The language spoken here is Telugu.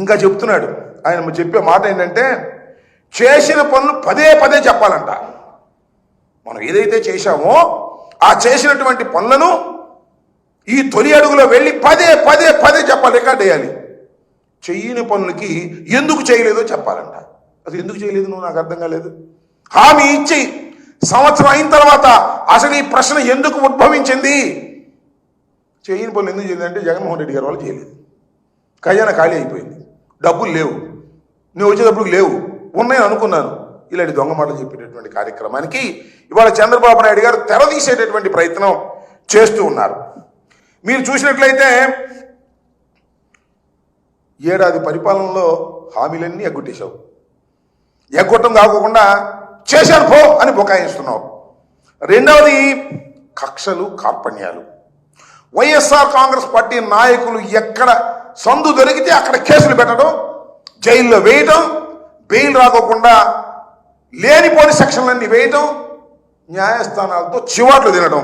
ఇంకా చెప్తున్నాడు. ఆయన చెప్పే మాట ఏంటంటే, చేసిన పనులు పదే పదే చెప్పాలంట. మనం ఏదైతే చేశామో ఆ చేసినటువంటి పనులను ఈ తొలి అడుగులో వెళ్ళి పదే పదే పదే చెప్పాలి, రికార్డ్ వేయాలి. చెయ్యని పనులకి ఎందుకు చేయలేదో చెప్పాలంట. అది ఎందుకు చేయలేదు నువ్వు, నాకు అర్థం కాలేదు. హామీ ఇచ్చి సంవత్సరం అయిన తర్వాత అసలు ఈ ప్రశ్న ఎందుకు ఉద్భవించింది? చేయని పనులు ఎందుకు చేయలేదంటే జగన్మోహన్ రెడ్డి గారి వాళ్ళు చేయలేదు. ఖజానా ఖాళీ అయిపోయింది, డబ్బులు లేవు, నువ్వు వచ్చేటప్పుడు లేవు, ఉన్నాయని అనుకున్నాను. ఇలాంటి దొంగ మాటలు చెప్పేటటువంటి కార్యక్రమానికి ఇవాళ చంద్రబాబు నాయుడు గారు తెరదీసేటటువంటి ప్రయత్నం చేస్తూ ఉన్నారు. మీరు చూసినట్లయితే ఏడాది పరిపాలనలో హామీలన్నీ ఎగ్గొట్టేశావు. ఎగ్గొట్టం కాకుండా చేశాను పో అని బుకాయిస్తున్నావు. రెండవది కక్షలు, కార్పణ్యాలు. వైఎస్ఆర్ కాంగ్రెస్ పార్టీ నాయకులు ఎక్కడ సందు దొరికితే అక్కడ కేసులు పెట్టడం, జైల్లో వేయటం, బెయిల్ రాకోకుండా లేనిపోని సెక్షన్లన్నీ వేయటం, న్యాయస్థానాలతో చివాట్లు తినడం.